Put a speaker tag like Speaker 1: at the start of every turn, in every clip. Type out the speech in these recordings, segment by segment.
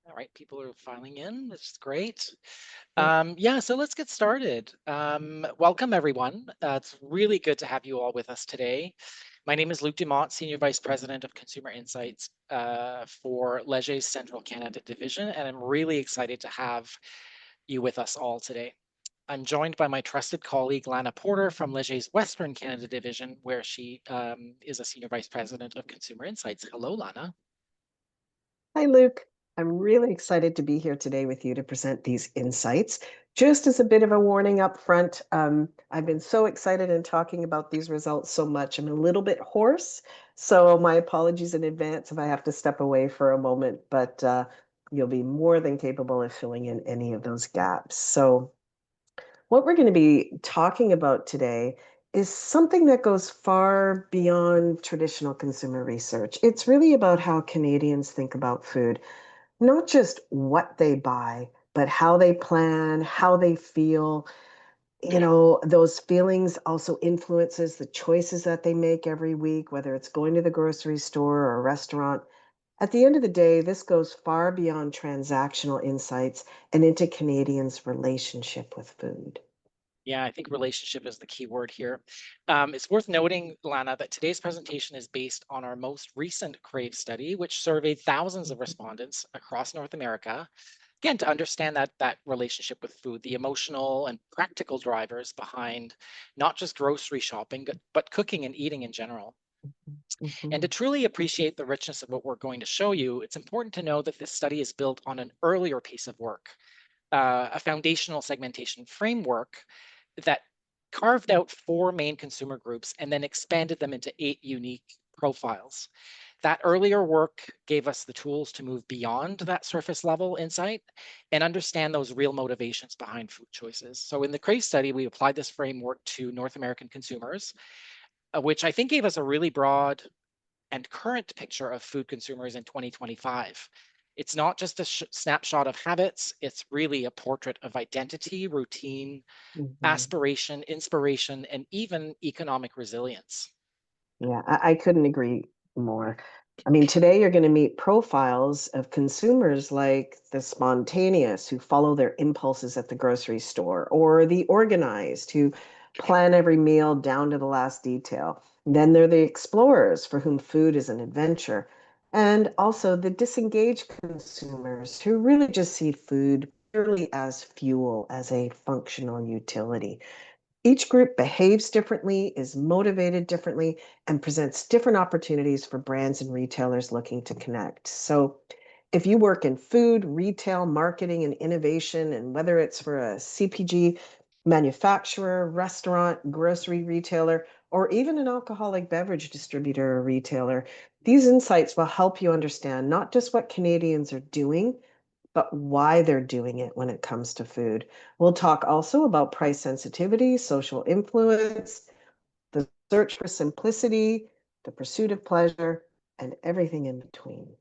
Speaker 1: All right, people are filing in, which is great.
Speaker 2: Mm.
Speaker 1: Yeah, so let's get started. Welcome, everyone. It's really good to have you all with us today. My name is Luc Dumont, Senior Vice President of Consumer Insights for Leger's Central Canada Division, and I'm really excited to have you with us all today. I'm joined by my trusted colleague, Lana Porter from Leger's Western Canada Division, where she is a Senior Vice President of Consumer Insights. Hello, Lana.
Speaker 2: Hi, Luke. I'm really excited to be here today with you to present these insights. Just as a bit of a warning up front, I've been so excited in talking about these results so much. I'm a little bit hoarse, so my apologies in advance if I have to step away for a moment, but you'll be more than capable of filling in any of those gaps. So what we're going to be talking about today is something that goes far beyond traditional consumer research. It's really about how Canadians think about food, not just what they buy, but how they plan, how they feel. Those feelings also influences the choices that they make every week, whether it's going to the grocery store or a restaurant. At the end of the day, this goes far beyond transactional insights and into Canadians' relationship with food.
Speaker 1: Yeah, I think relationship is the key word here. It's worth noting, Lana, that today's presentation is based on our most recent CRAVE study, which surveyed thousands of respondents across North America. Again, to understand that relationship with food, the emotional and practical drivers behind not just grocery shopping, but cooking and eating in general. And to
Speaker 2: Mhm.
Speaker 1: truly appreciate the richness of what we're going to show you, it's important to know that this study is built on an earlier piece of work, a foundational segmentation framework that carved out four main consumer groups and then expanded them into 8 unique profiles. That earlier work gave us the tools to move beyond that surface level insight and understand those real motivations behind food choices. So in the CRAVE study, we applied this framework to North American consumers, which I think gave us a really broad and current picture of food consumers in 2025. It's not just a snapshot of habits, it's really a portrait of identity, routine,
Speaker 2: Mhm.
Speaker 1: aspiration, inspiration, and even economic resilience.
Speaker 2: Yeah, I couldn't agree more. I mean, today you're going to meet profiles of consumers like the spontaneous who follow their impulses at the grocery store, or the organized who plan every meal down to the last detail. Then there are the explorers for whom food is an adventure, and also the disengaged consumers who really just see food purely as fuel, as a functional utility. Each group behaves differently, is motivated differently, and presents different opportunities for brands and retailers looking to connect. So, if you work in food, retail, marketing, and innovation, and whether it's for a CPG manufacturer, restaurant, grocery retailer, or even an alcoholic beverage distributor or retailer, these insights will help you understand not just what Canadians are doing, but why they're doing it when it comes to food. We'll talk also about price sensitivity, social influence, the search for simplicity, the pursuit of pleasure, and everything in between.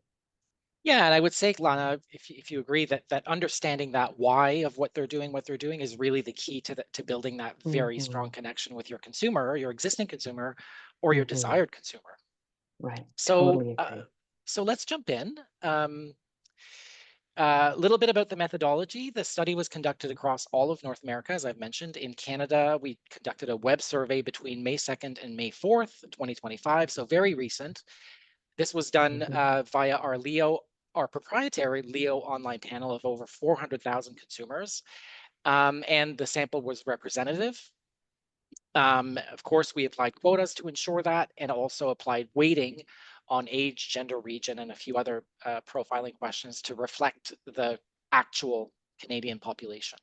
Speaker 1: Yeah, and I would say, Lana, if you agree that understanding that why of what they're doing is really the key to building that very strong
Speaker 2: Mhm,
Speaker 1: connection with your consumer, your existing consumer, or your
Speaker 2: mhm.
Speaker 1: desired consumer.
Speaker 2: Right.
Speaker 1: So,
Speaker 2: Totally agree.
Speaker 1: so let's jump in. A little bit about the methodology. The study was conducted across all of North America, as I've mentioned. In Canada, we conducted a web survey between May 2nd and May 4th, 2025, so very recent. This was done
Speaker 2: Mhm,
Speaker 1: via our proprietary Leo online panel of over 400,000 consumers, and the sample was representative. Of course, we applied quotas to ensure that, and also applied weighting on age, gender, region, and a few other profiling questions to reflect the actual Canadian population.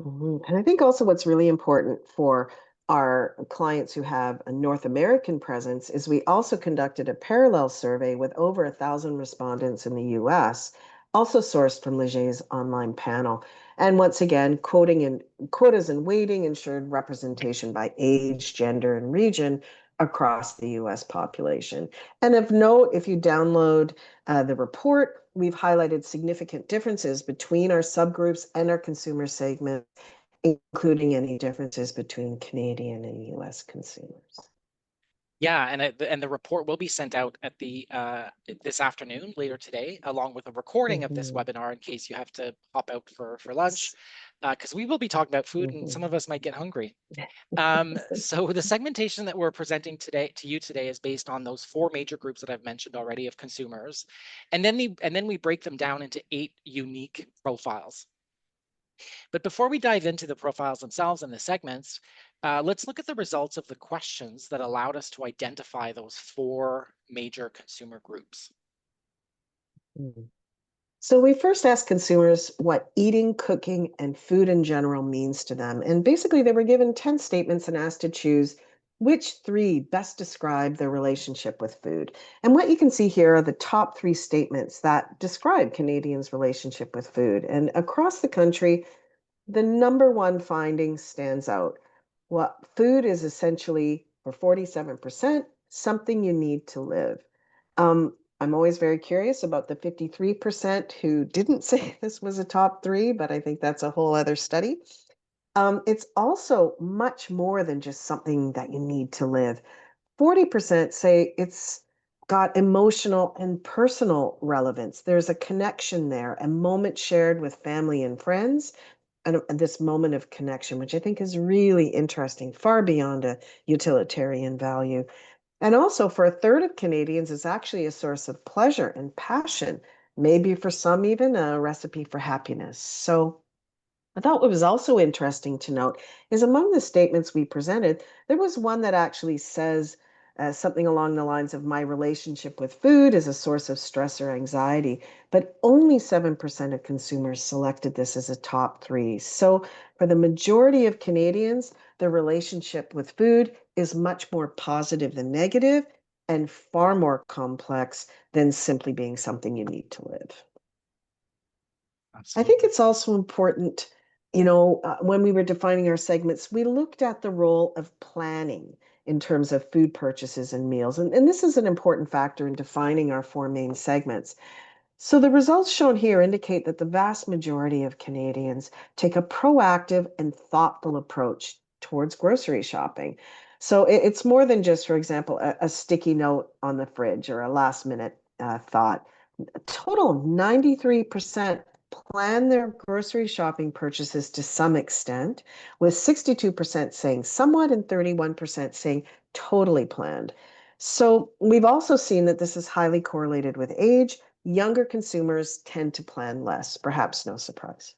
Speaker 2: mhm. And I think also what's really important for our clients who have a North American presence is we also conducted a parallel survey with over 1,000 respondents in the US, also sourced from Leger's online panel. And once again, quoting and quotas and weighting ensured representation by age, gender, and region across the US population. And of note, if you download the report, we've highlighted significant differences between our subgroups and our consumer segments, including any differences between Canadian and US consumers.
Speaker 1: Yeah, and the report will be sent out at the this afternoon, later today, along with a recording of this
Speaker 2: Mhm.
Speaker 1: webinar in case you have to hop out for lunch, because we will be talking about food and some
Speaker 2: Mhm.
Speaker 1: of us might get hungry. So the segmentation that we're presenting today to you today is based on those four major groups that I've mentioned already of consumers, and then we break them down into 8 unique profiles. But before we dive into the profiles themselves and the segments, let's look at the results of the questions that allowed us to identify those four major consumer groups.
Speaker 2: Mhm. So we first asked consumers what eating, cooking, and food in general means to them. And basically, they were given 10 statements and asked to choose which three best describe their relationship with food. And what you can see here are the top three statements that describe Canadians' relationship with food. And across the country, the number one finding stands out. What food is essentially, for 47%, something you need to live. I'm always very curious about the 53% who didn't say this was a top three, but I think that's a whole other study. It's also much more than just something that you need to live. 40% say it's got emotional and personal relevance. There's a connection there, a moment shared with family and friends, and this moment of connection, which I think is really interesting, far beyond a utilitarian value. And also, for a third of Canadians, it's actually a source of pleasure and passion, maybe for some, even a recipe for happiness. So, I thought what was also interesting to note is among the statements we presented, there was one that actually says something along the lines of my relationship with food is a source of stress or anxiety, but only 7% of consumers selected this as a top three. So for the majority of Canadians, their relationship with food is much more positive than negative and far more complex than simply being something you need to live. I think
Speaker 1: Absolutely.
Speaker 2: it's also important, when we were defining our segments, we looked at the role of planning in terms of food purchases and meals. And this is an important factor in defining our four main segments. So the results shown here indicate that the vast majority of Canadians take a proactive and thoughtful approach towards grocery shopping. So it's more than just, for example, a sticky note on the fridge or a last minute thought. A total of 93% plan their grocery shopping purchases to some extent, with 62% saying somewhat and 31% saying totally planned. So we've also seen that this is highly correlated with age. Younger consumers tend to plan less, perhaps no surprise.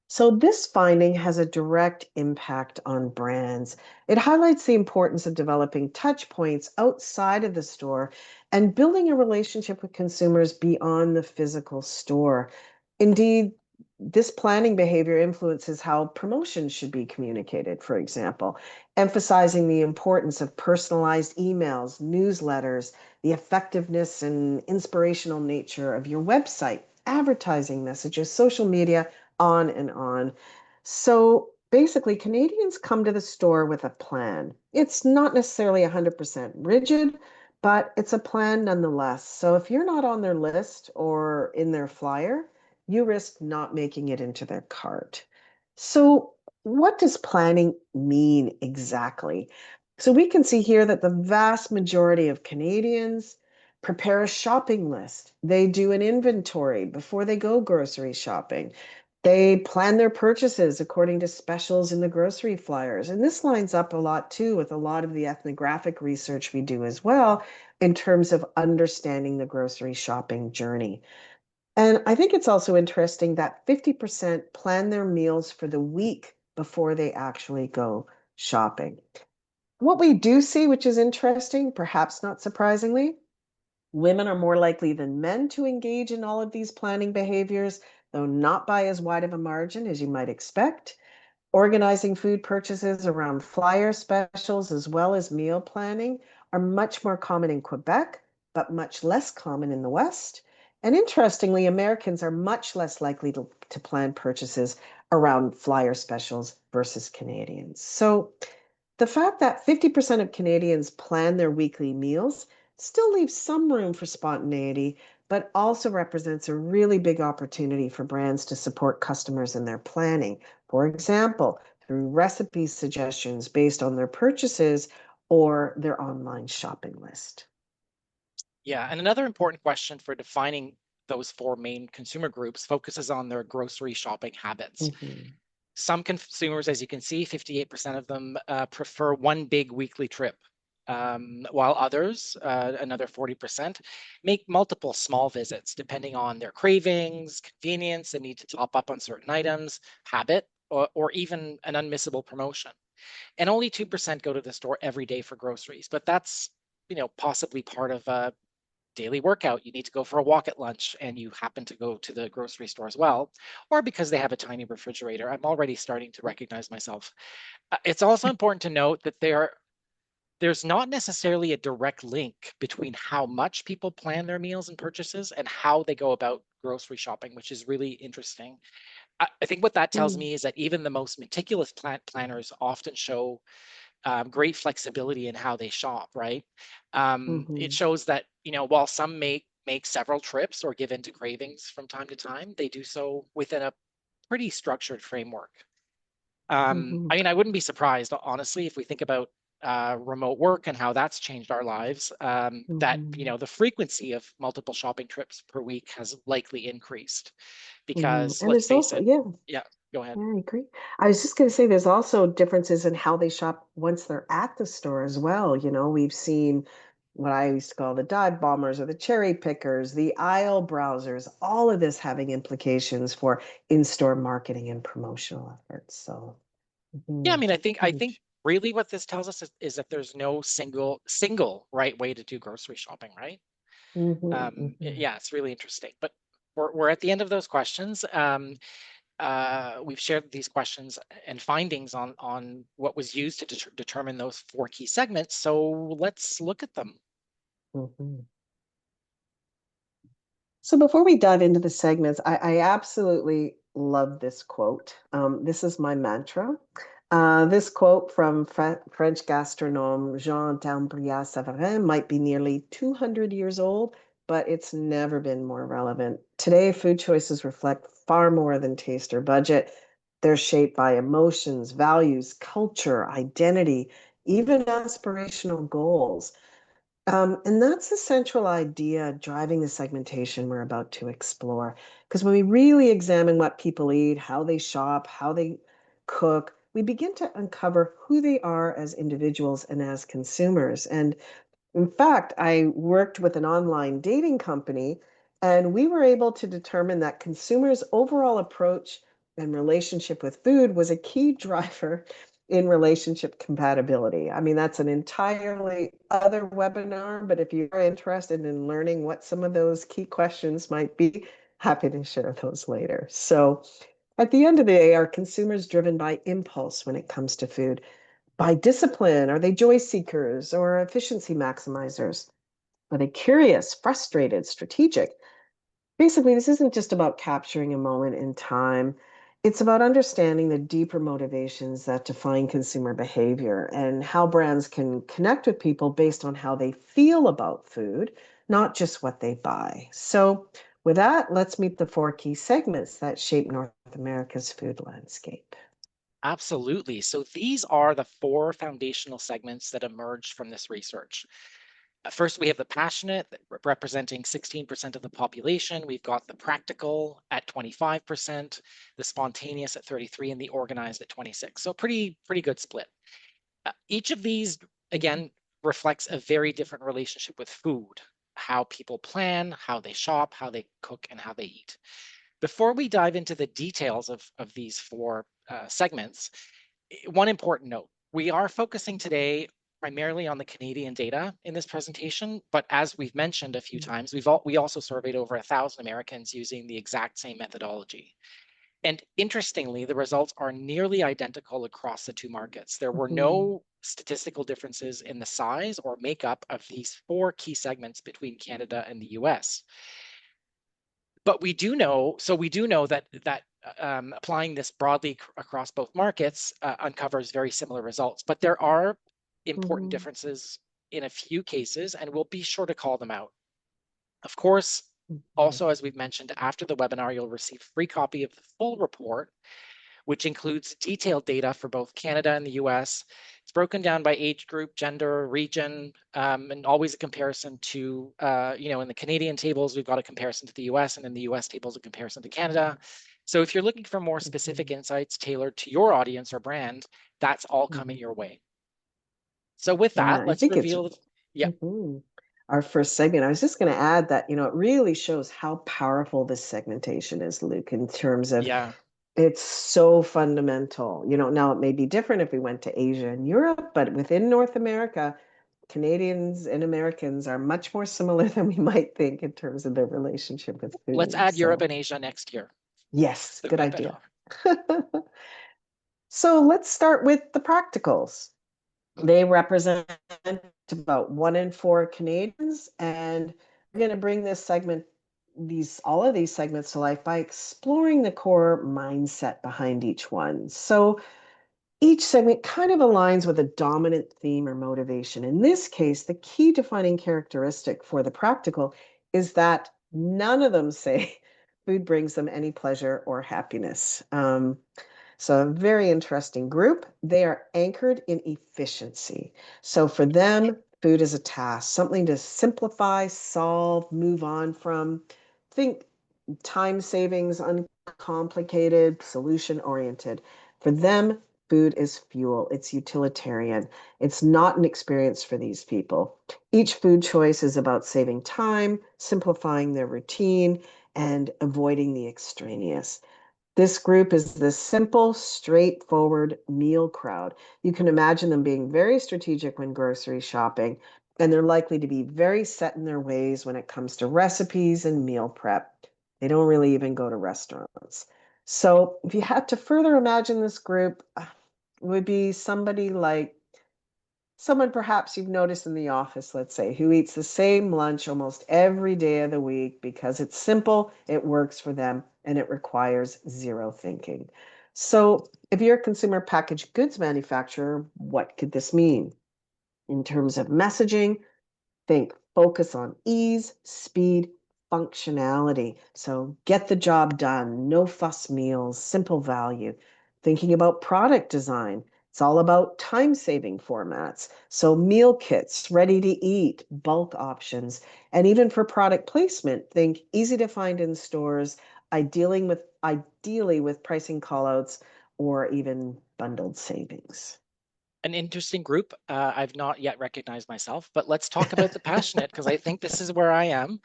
Speaker 2: So, this finding has a direct impact on brands. It highlights the importance of developing touch points outside of the store and building a relationship with consumers beyond the physical store. Indeed, this planning behavior influences how promotions should be communicated, for example, emphasizing the importance of personalized emails, newsletters, the effectiveness and inspirational nature of your website, advertising messages, social media, on and on. So basically, Canadians come to the store with a plan. It's not necessarily 100% rigid, but it's a plan nonetheless. So if you're not on their list or in their flyer, you risk not making it into their cart. So, what does planning mean exactly? So, we can see here that the vast majority of Canadians prepare a shopping list. They do an inventory before they go grocery shopping. They plan their purchases according to specials in the grocery flyers. And this lines up a lot too with a lot of the ethnographic research we do as well in terms of understanding the grocery shopping journey. And I think it's also interesting that 50% plan their meals for the week before they actually go shopping. What we do see, which is interesting, perhaps not surprisingly, women are more likely than men to engage in all of these planning behaviors, though not by as wide of a margin as you might expect. Organizing food purchases around flyer specials as well as meal planning are much more common in Quebec, but much less common in the West. And interestingly, Americans are much less likely to plan purchases around flyer specials versus Canadians. So the fact that 50% of Canadians plan their weekly meals still leaves some room for spontaneity, but also represents a really big opportunity for brands to support customers in their planning. For example, through recipe suggestions based on their purchases or their online shopping list.
Speaker 1: Yeah, and another important question for defining those four main consumer groups focuses on their grocery shopping habits.
Speaker 2: Mhm.
Speaker 1: Some consumers, as you can see, 58% of them prefer one big weekly trip, while others, another 40%, make multiple small visits depending on their cravings, convenience, the need to top up on certain items, habit, or even an unmissable promotion. And only 2% go to the store every day for groceries, but that's possibly part of a daily workout. You need to go for a walk at lunch and you happen to go to the grocery store as well, or because they have a tiny refrigerator. I'm already starting to recognize myself. It's also important to note that there's not necessarily a direct link between how much people plan their meals and purchases and how they go about grocery shopping, which is really interesting. I think what that tells
Speaker 2: Mm,
Speaker 1: me is that even the most meticulous planners often show great flexibility in how they shop, right? It
Speaker 2: mhm,
Speaker 1: shows that, while some make several trips or give in to cravings from time to time, they do so within a pretty structured framework.
Speaker 2: mhm,
Speaker 1: I mean, I wouldn't be surprised, honestly, if we think about remote work and how that's changed our lives, that,
Speaker 2: mhm,
Speaker 1: the frequency of multiple shopping trips per week has likely increased
Speaker 2: mhm.
Speaker 1: because
Speaker 2: And
Speaker 1: let's
Speaker 2: there's
Speaker 1: face
Speaker 2: also,
Speaker 1: it,
Speaker 2: yeah,
Speaker 1: yeah, go ahead.
Speaker 2: yeah, I agree. I was just going to say there's also differences in how they shop once they're at the store as well. We've seen what I used to call the dive bombers or the cherry pickers, the aisle browsers, all of this having implications for in-store marketing and promotional efforts. So,
Speaker 1: Yeah, I mean, I think
Speaker 2: huge.
Speaker 1: really what this tells us is that there's no single right way to do grocery shopping, right?
Speaker 2: Hmm, hmm.
Speaker 1: Yeah, it's really interesting. But we're at the end of those questions. We've shared these questions and findings on what was used to determine those four key segments. So let's look at them.
Speaker 2: Hmm. So before we dive into the segments, I absolutely love this quote. This is my mantra. This quote from French gastronome Jean d'Ambriat Savarin might be nearly 200 years old, but it's never been more relevant. Today, food choices reflect far more than taste or budget. They're shaped by emotions, values, culture, identity, even aspirational goals. And that's the central idea driving the segmentation we're about to explore. Because when we really examine what people eat, how they shop, how they cook, we begin to uncover who they are as individuals and as consumers. And in fact, I worked with an online dating company, and we were able to determine that consumers' overall approach and relationship with food was a key driver in relationship compatibility. I mean, that's an entirely other webinar, but if you're interested in learning what some of those key questions might be, happy to share those later. So, at the end of the day, are consumers driven by impulse when it comes to food? By discipline? Are they joy seekers or efficiency maximizers? Are they curious, frustrated, strategic? Basically, this isn't just about capturing a moment in time. It's about understanding the deeper motivations that define consumer behavior and how brands can connect with people based on how they feel about food, not just what they buy. So, with that, let's meet the four key segments that shape North America's food landscape.
Speaker 1: Absolutely. So these are the four foundational segments that emerged from this research. First, we have the passionate, representing 16% of the population. We've got the practical at 25%, the spontaneous at 33, and the organized at 26. So pretty good split. Each of these, again, reflects a very different relationship with food, how people plan, how they shop, how they cook, and how they eat. Before we dive into the details of these four segments, one important note, we are focusing today primarily on the Canadian data in this presentation, but as we've mentioned a few times, we also surveyed over 1,000 Americans using the exact same methodology. And interestingly, the results are nearly identical across the two markets. There were
Speaker 2: Mhm,
Speaker 1: no statistical differences in the size or makeup of these four key segments between Canada and the US. But we do know that applying this broadly across both markets uncovers very similar results. But there are important
Speaker 2: mhm,
Speaker 1: differences in a few cases, and we'll be sure to call them out. Of course,
Speaker 2: mhm,
Speaker 1: also, as we've mentioned, after the webinar, you'll receive a free copy of the full report, which includes detailed data for both Canada and the US. It's broken down by age group, gender, region, and always a comparison to, in the Canadian tables, we've got a comparison to the US, and in the US tables, a comparison to Canada. So if you're looking for more specific
Speaker 2: Mhm.
Speaker 1: insights tailored to your audience or brand, that's all coming
Speaker 2: Mhm.
Speaker 1: your way. So with
Speaker 2: Yeah,
Speaker 1: that,
Speaker 2: I
Speaker 1: let's
Speaker 2: think it's
Speaker 1: reveal, yeah,
Speaker 2: mhm. Our first segment. I was just going to add that, it really shows how powerful this segmentation is, Luke, in terms of
Speaker 1: yeah.
Speaker 2: it's so fundamental. Now it may be different if we went to Asia and Europe, but within North America, Canadians and Americans are much more similar than we might think in terms of their relationship with
Speaker 1: Let's
Speaker 2: food.
Speaker 1: add Europe
Speaker 2: So,
Speaker 1: and Asia next year.
Speaker 2: yes,
Speaker 1: So
Speaker 2: good
Speaker 1: wrap it
Speaker 2: idea.
Speaker 1: off.
Speaker 2: So, let's start with the practicals. They represent about 1 in 4 Canadians, and we're going to bring this segment, all of these segments to life by exploring the core mindset behind each one. So each segment kind of aligns with a dominant theme or motivation. In this case, the key defining characteristic for the practical is that none of them say food brings them any pleasure or happiness. So, a very interesting group. They are anchored in efficiency. So, for them, food is a task, something to simplify, solve, move on from. Think time savings, uncomplicated, solution oriented. For them, food is fuel, it's utilitarian. It's not an experience for these people. Each food choice is about saving time, simplifying their routine, and avoiding the extraneous. This group is the simple, straightforward meal crowd. You can imagine them being very strategic when grocery shopping, and they're likely to be very set in their ways when it comes to recipes and meal prep. They don't really even go to restaurants. So, if you had to further imagine this group, it would be somebody like someone perhaps you've noticed in the office, let's say, who eats the same lunch almost every day of the week because it's simple, it works for them, and it requires zero thinking. So, if you're a consumer packaged goods manufacturer, what could this mean? In terms of messaging, think focus on ease, speed, functionality. So get the job done, no fuss meals, simple value. Thinking about product design, it's all about time saving formats. So meal kits, ready to eat, bulk options. And even for product placement, think easy to find in stores, ideally with pricing callouts or even bundled savings.
Speaker 1: An interesting group. I've not yet recognized myself, but let's talk about the passionate, because I think this is where I am.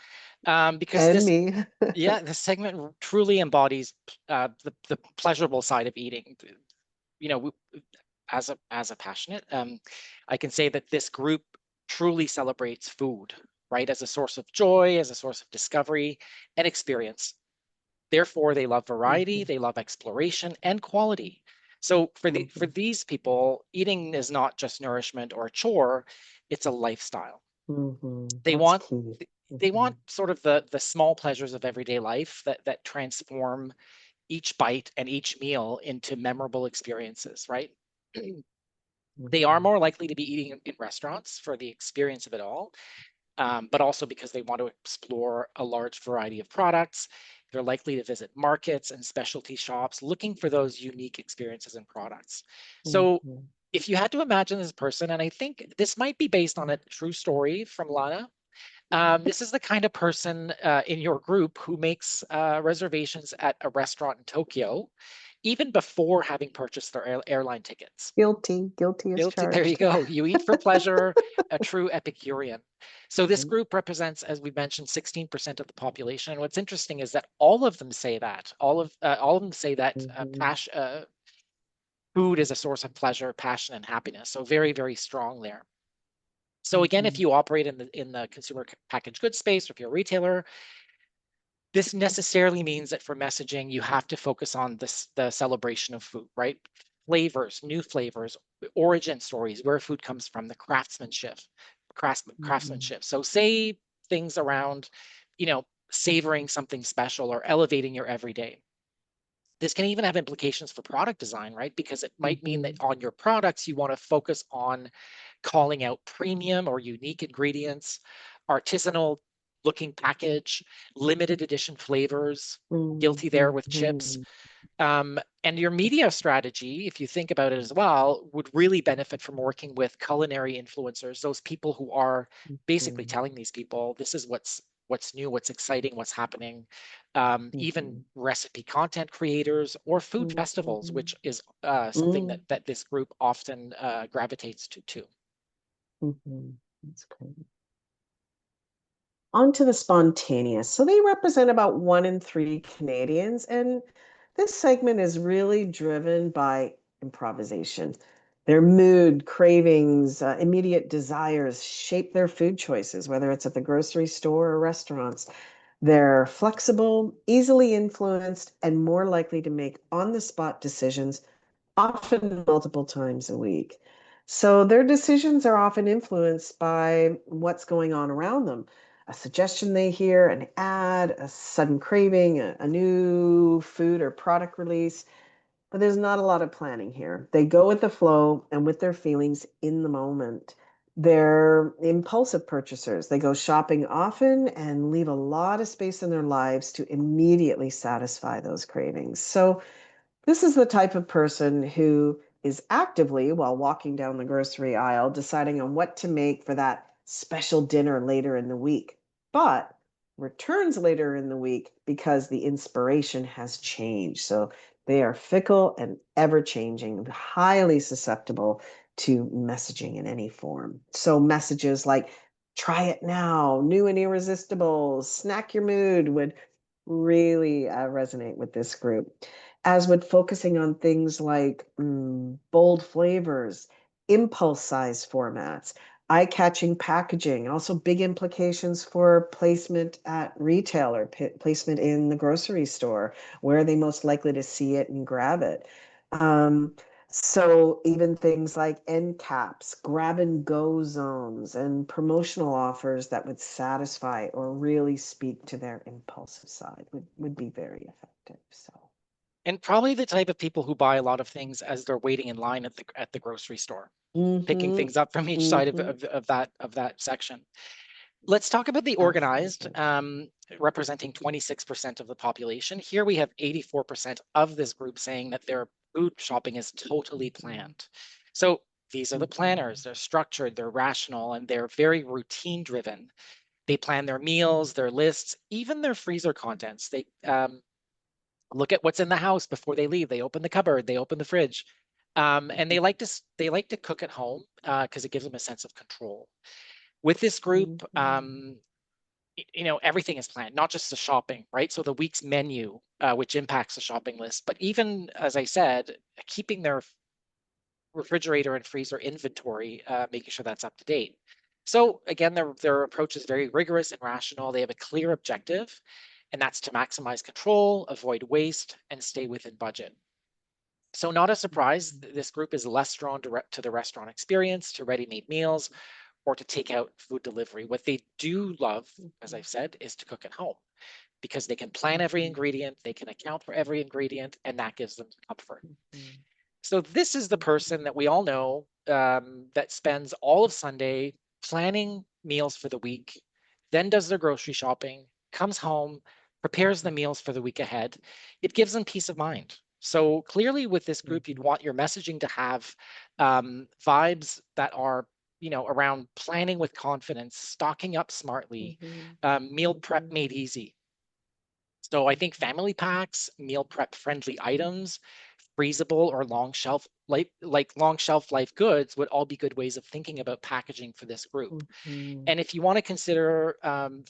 Speaker 1: Because
Speaker 2: And
Speaker 1: this,
Speaker 2: me.
Speaker 1: yeah, this segment truly embodies the pleasurable side of eating. You know, as a passionate, I can say that this group truly celebrates food, right, as a source of joy, as a source of discovery and experience. Therefore, they love variety,
Speaker 2: Mhm,
Speaker 1: they love exploration and quality. So for
Speaker 2: mhm.
Speaker 1: these people, eating is not just nourishment or a chore, it's a lifestyle. They
Speaker 2: That's
Speaker 1: want
Speaker 2: key.
Speaker 1: they want
Speaker 2: Mhm,
Speaker 1: sort of the small pleasures of everyday life that transform each bite and each meal into memorable experiences, right? They are
Speaker 2: mhm,
Speaker 1: more likely to be eating in restaurants for the experience of it all, but also because they want to explore a large variety of products. They're likely to visit markets and specialty shops looking for those unique experiences and products. So,
Speaker 2: mhm,
Speaker 1: if you had to imagine this person, and I think this might be based on a true story from Lana, this is the kind of person in your group who makes reservations at a restaurant in Tokyo, even before having purchased their airline tickets.
Speaker 2: Guilty, guilty as
Speaker 1: Guilty. There you
Speaker 2: charged.
Speaker 1: go. You eat for pleasure, a true Epicurean. So this
Speaker 2: Mhm,
Speaker 1: group represents, as we mentioned, 16% of the population. And what's interesting is that all of them say that. All of them say that
Speaker 2: mhm,
Speaker 1: food is a source of pleasure, passion, and happiness. So very, very strong there. So again, if
Speaker 2: mhm,
Speaker 1: you operate in the consumer packaged goods space, or if you're a retailer, this necessarily means that for messaging, you have to focus on the celebration of food, right? Flavors, new flavors, origin stories, where food comes from, the craftsmanship,
Speaker 2: mhm,
Speaker 1: craftsmanship. So say things around, savoring something special or elevating your everyday. This can even have implications for product design, right? Because it might mean that
Speaker 2: mhm,
Speaker 1: on your products, you want to focus on calling out premium or unique ingredients, artisanal, looking package, limited edition flavors, guilty there with chips.
Speaker 2: Mhm.
Speaker 1: And your media strategy, if you think about it as well, would really benefit from working with culinary influencers, those people who are basically
Speaker 2: Mhm.
Speaker 1: telling these people this is what's new, what's exciting, what's happening. Even
Speaker 2: Mhm.
Speaker 1: recipe content creators or food festivals,
Speaker 2: Mhm.
Speaker 1: which is something
Speaker 2: Mm.
Speaker 1: that this group often gravitates to too.
Speaker 2: Mhm. That's great. On to the spontaneous. So they represent about 1 in 3 Canadians, and this segment is really driven by improvisation. Their mood, cravings, immediate desires shape their food choices, whether it's at the grocery store or restaurants. They're flexible, easily influenced, and more likely to make on the spot decisions, often multiple times a week. So their decisions are often influenced by what's going on around them. A suggestion they hear, an ad, a sudden craving, a new food or product release. But there's not a lot of planning here. They go with the flow and with their feelings in the moment. They're impulsive purchasers. They go shopping often and leave a lot of space in their lives to immediately satisfy those cravings. So this is the type of person who is actively, while walking down the grocery aisle, deciding on what to make for that special dinner later in the week, but returns later in the week because the inspiration has changed. So they are fickle and ever changing, highly susceptible to messaging in any form. So messages like, try it now, new and irresistible, snack your mood would really resonate with this group, as would focusing on things like bold flavors, impulse size formats, eye catching packaging, and also big implications for placement at retail or placement in the grocery store. Where are they most likely to see it and grab it? Um, so even things like end caps, grab and go zones, and promotional offers that would satisfy or really speak to their impulsive side would be very effective. So.
Speaker 1: And probably the type of people who buy a lot of things as they're waiting in line at the grocery store, picking
Speaker 2: Mhm.
Speaker 1: things up from each side
Speaker 2: Mhm.
Speaker 1: of that section. Let's talk about the organized,
Speaker 2: Absolutely.
Speaker 1: representing 26% of the population. Here we have 84% of this group saying that their food shopping is totally
Speaker 2: Mhm.
Speaker 1: planned. So these are the planners.
Speaker 2: Mhm.
Speaker 1: They're structured, they're rational, and they're very routine driven. They plan their meals, their lists, even their freezer contents. They look at what's in the house before they leave. They open the cupboard, they open the fridge, and they like to cook at home because it gives them a sense of control. With this group,
Speaker 2: Mhm.
Speaker 1: you know, everything is planned, not just the shopping, right? So the week's menu, which impacts the shopping list, but even as I said, keeping their refrigerator and freezer inventory, making sure that's up to date. So again, their approach is very rigorous and rational. They have a clear objective, and that's to maximize control, avoid waste, and stay within budget. So not a surprise,
Speaker 2: Mhm.
Speaker 1: this group is less drawn to the restaurant experience, to ready-made meals, or to take out food delivery. What they do love, as
Speaker 2: Mhm.
Speaker 1: I've said, is to cook at home because they can plan every
Speaker 2: Mhm.
Speaker 1: ingredient, they can account for every ingredient, and that gives them comfort.
Speaker 2: Mhm.
Speaker 1: So this is the person
Speaker 2: Mhm.
Speaker 1: that we all know that spends all of Sunday planning meals for the week, then does their grocery shopping, comes home, prepares the
Speaker 2: Mhm.
Speaker 1: meals for the week ahead. It gives them peace of mind. So clearly, with this group, you'd
Speaker 2: Mhm.
Speaker 1: want your messaging to have vibes that are, you know, around planning with confidence, stocking up smartly,
Speaker 2: Mhm.
Speaker 1: meal prep
Speaker 2: Mhm.
Speaker 1: made easy. So I think
Speaker 2: Mhm.
Speaker 1: family packs, meal prep friendly items, freezable or long shelf life goods would all be good ways of thinking about packaging for this group.
Speaker 2: Mhm.
Speaker 1: And if you want to consider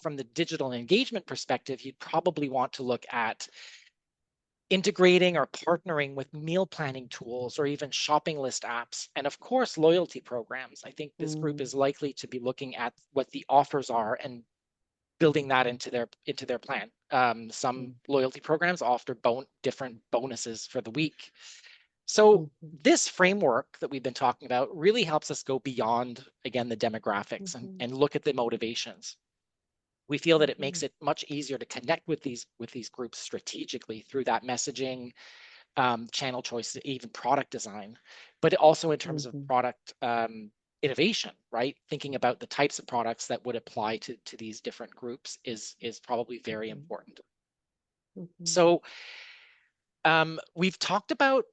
Speaker 1: from the digital engagement perspective, you'd probably want to look at integrating or partnering with meal planning tools or even shopping list apps. And of course, loyalty programs. I think this group
Speaker 2: Mhm.
Speaker 1: is likely to be looking at what the offers are and building that into their plan. Some loyalty programs offer different bonuses for the week. So
Speaker 2: Mhm.
Speaker 1: this framework that we've been talking about really helps us go beyond, again, the demographics
Speaker 2: Mhm.
Speaker 1: and look at the motivations. We feel that it makes
Speaker 2: Mhm.
Speaker 1: it much easier to connect with these groups strategically through that messaging, channel choice, even product design, but also in terms of
Speaker 2: Mhm.
Speaker 1: product innovation, right? Thinking about the types of products that would apply to these different groups is probably very important. So we've talked about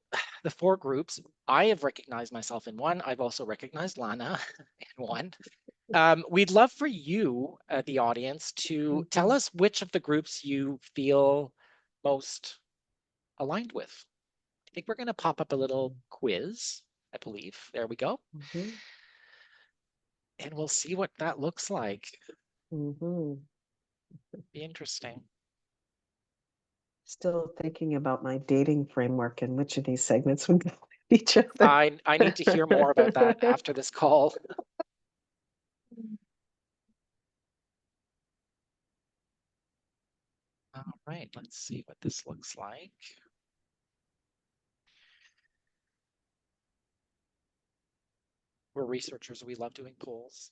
Speaker 1: the 4 groups. I have recognized myself in one. I've also recognized Lana in one. We'd love for you, the audience, to tell us which of the groups you feel most aligned with. I think we're going to pop up a little quiz, I believe. There we go. And we'll see what that looks like. Be interesting.
Speaker 2: Still thinking about my dating framework and which of these segments would go with each other.
Speaker 1: I need to hear more about that after this call. All right, let's see what this looks like. We're researchers. We love doing polls,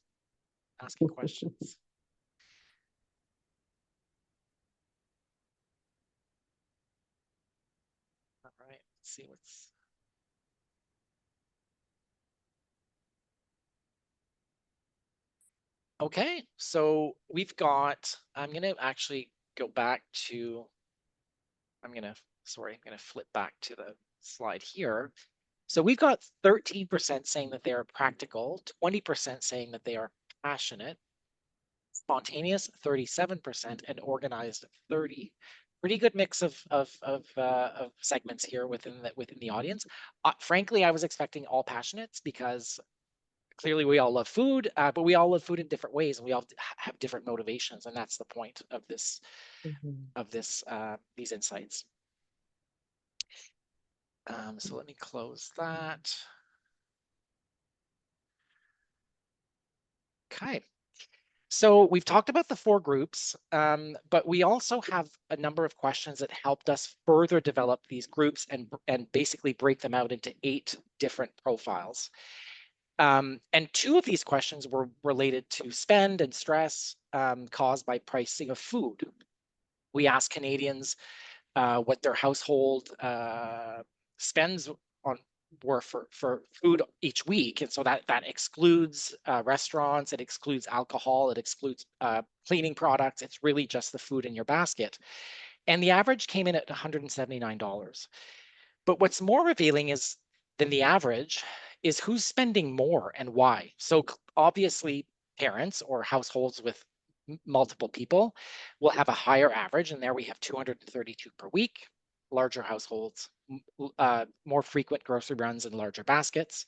Speaker 1: asking questions. All right, let's see what's. Okay, so we've got, I'm going to actually go back to, I'm going to flip back to the slide here. So we've got 13% saying that they are practical, 20% saying that they are passionate, spontaneous 37%, and organized 30%. Pretty good mix of segments here within the audience. Frankly, I was expecting all passionates because clearly we all love food, but we all love food in different ways, and we all have different motivations, and that's the point of this these insights. So let me close that. Okay. So we've talked about the 4 groups, but we also have a number of questions that helped us further develop these groups and basically break them out into 8 different profiles. And 2 of these questions were related to spend and stress caused by pricing of food. We asked Canadians what their household spends on were for food each week, and so that excludes restaurants, it excludes alcohol, it excludes cleaning products. It's really just the food in your basket, and the average came in at $179. But what's more revealing is than the average is who's spending more and why. So obviously, parents or households with multiple people will have a higher average, and there we have 232 per week. Larger households, more frequent grocery runs and larger baskets.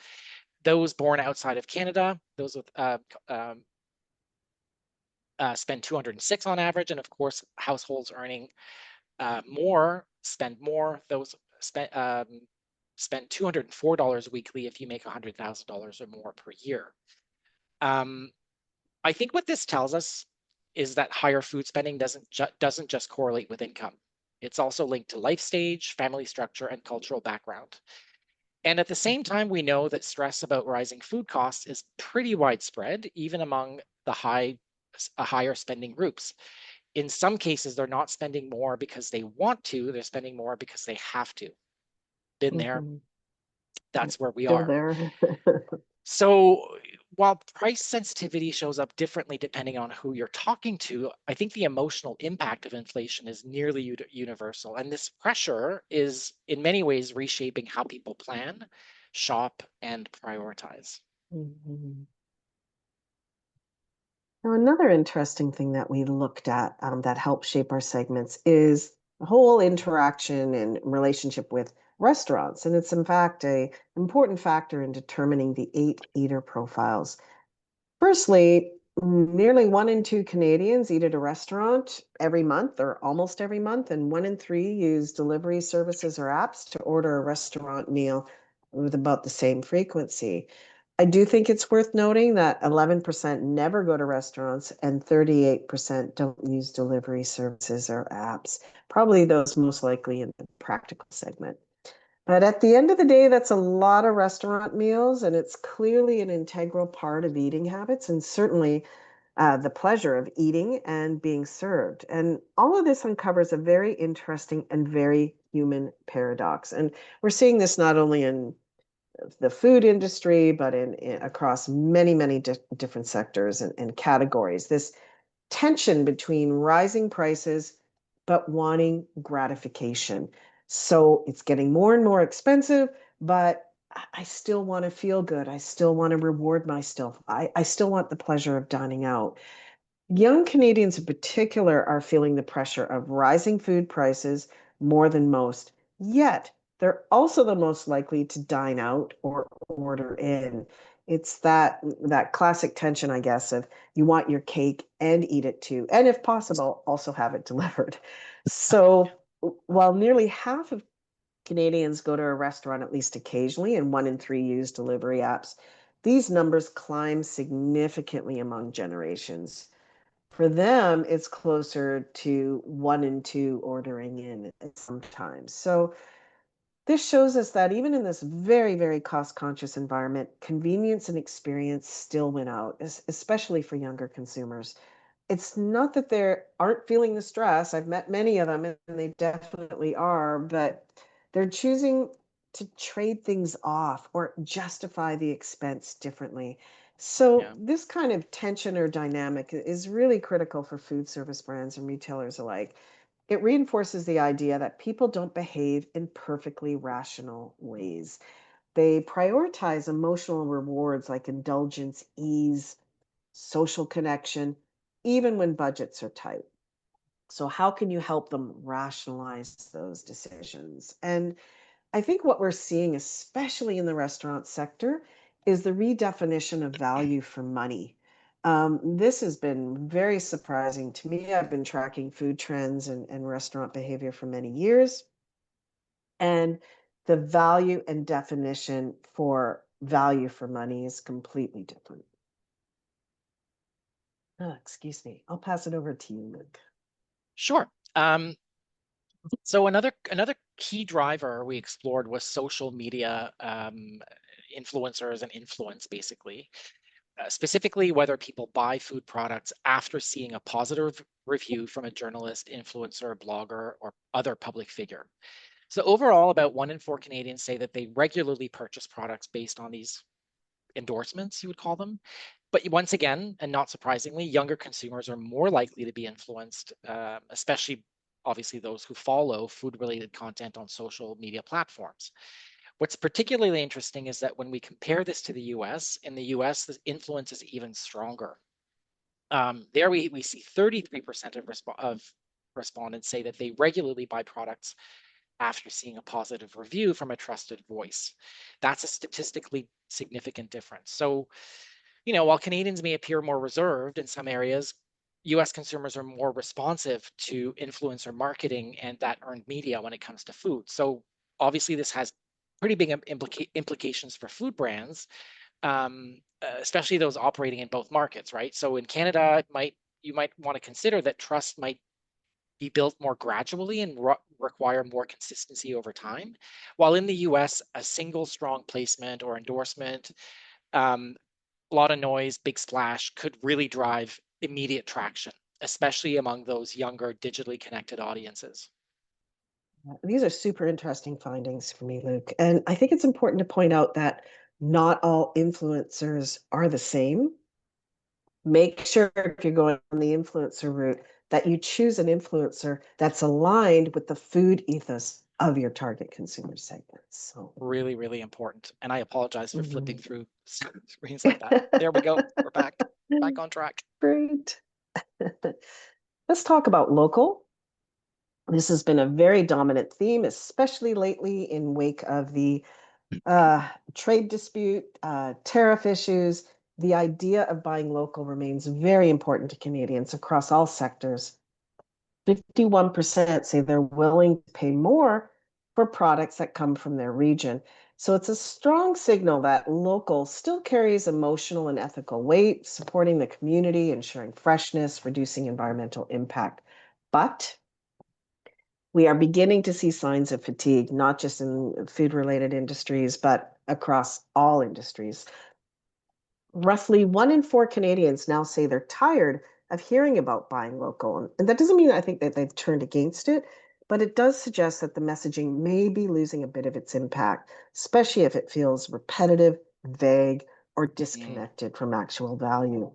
Speaker 1: Those born outside of Canada, those with spend 206 on average, and of course, households earning more spend more. Those spend $204 weekly if you make $100,000 or more per year. I think what this tells us is that higher food spending doesn't just correlate with income. It's also linked to life stage, family structure, and cultural background. And at the same time, we know that stress about rising food costs is pretty widespread, even among the higher spending groups. In some cases, they're not spending more because they want to, they're spending more because they have to. Been there, that's where we
Speaker 2: Still
Speaker 1: are.
Speaker 2: there.
Speaker 1: So while price sensitivity shows up differently depending on who you're talking to, I think the emotional impact of inflation is nearly universal. And this pressure is in many ways reshaping how people plan, shop, and prioritize.
Speaker 2: Now, another interesting thing that we looked at that helps shape our segments is the whole interaction and relationship with restaurants. And it's in fact an important factor in determining the 8 eater profiles. Firstly, nearly 1 in 2 Canadians eat at a restaurant every month or almost every month, and 1 in 3 use delivery services or apps to order a restaurant meal with about the same frequency. I do think it's worth noting that 11% never go to restaurants and 38% don't use delivery services or apps, probably those most likely in the practical segment. But at the end of the day, that's a lot of restaurant meals, and it's clearly an integral part of eating habits and certainly the pleasure of eating and being served. And all of this uncovers a very interesting and very human paradox. And we're seeing this not only in the food industry, but in across many, many different sectors and categories. This tension between rising prices but wanting gratification. So it's getting more and more expensive, but I still want to feel good. I still want to reward myself. I still want the pleasure of dining out. Young Canadians in particular are feeling the pressure of rising food prices more than most, yet they're also the most likely to dine out or order in. It's that classic tension, I guess, of you want your cake and eat it too, and if possible, also have it delivered. So while nearly half of Canadians go to a restaurant at least occasionally, and 1 in 3 use delivery apps, these numbers climb significantly among generations. For them, it's closer to 1 in 2 ordering in sometimes. So this shows us that even in this very, very cost conscious environment, convenience and experience still win out, especially for younger consumers. It's not that they aren't feeling the stress. I've met many of them and they definitely are, but they're choosing to trade things off or justify the expense differently. So
Speaker 1: Yeah.
Speaker 2: this kind of tension or dynamic is really critical for food service brands and retailers alike. It reinforces the idea that people don't behave in perfectly rational ways. They prioritize emotional rewards like indulgence, ease, social connection, even when budgets are tight. So, how can you help them rationalize those decisions? And I think what we're seeing, especially in the restaurant sector, is the redefinition of value for money. This has been very surprising to me. I've been tracking food trends and restaurant behavior for many years. And the value and definition for value for money is completely different. Excuse me. I'll pass it over to you, Luke.
Speaker 1: Sure. So another key driver we explored was social media influencers and influence, basically. Specifically, whether people buy food products after seeing a positive review from a journalist, influencer, blogger, or other public figure. So overall, about 1 in 4 Canadians say that they regularly purchase products based on these endorsements, you would call them. But once again, and not surprisingly, younger consumers are more likely to be influenced, especially obviously those who follow food-related content on social media platforms. What's particularly interesting is that when we compare this to the US, in the US, the influence is even stronger. There we see 33% of respondents say that they regularly buy products after seeing a positive review from a trusted voice. That's a statistically significant difference. So, while Canadians may appear more reserved in some areas, US consumers are more responsive to influencer marketing and that earned media when it comes to food. So obviously this has pretty big implications for food brands, especially those operating in both markets, right? So in Canada, you might want to consider that trust might be built more gradually and require more consistency over time. While in the US, a single strong placement or endorsement, um, a lot of noise, big splash could really drive immediate traction, especially among those younger digitally connected audiences.
Speaker 2: These are super interesting findings for me, Luke. And I think it's important to point out that not all influencers are the same. Make sure if you're going on the influencer route that you choose an influencer that's aligned with the food ethos of your target consumer segments. So,
Speaker 1: Really, really important. And I apologize for flipping
Speaker 2: mhm.
Speaker 1: through screens like that. There we go. We're back on track.
Speaker 2: Great. Let's talk about local. This has been a very dominant theme, especially lately in wake of the trade dispute, tariff issues. The idea of buying local remains very important to Canadians across all sectors. 51% say they're willing to pay more for products that come from their region. So it's a strong signal that local still carries emotional and ethical weight, supporting the community, ensuring freshness, reducing environmental impact. But we are beginning to see signs of fatigue, not just in food related industries, but across all industries. Roughly 1 in 4 Canadians now say they're tired of hearing about buying local. And that doesn't mean I think that they've turned against it, but it does suggest that the messaging may be losing a bit of its impact, especially if it feels repetitive, vague, or
Speaker 1: Mm,
Speaker 2: disconnected from actual value.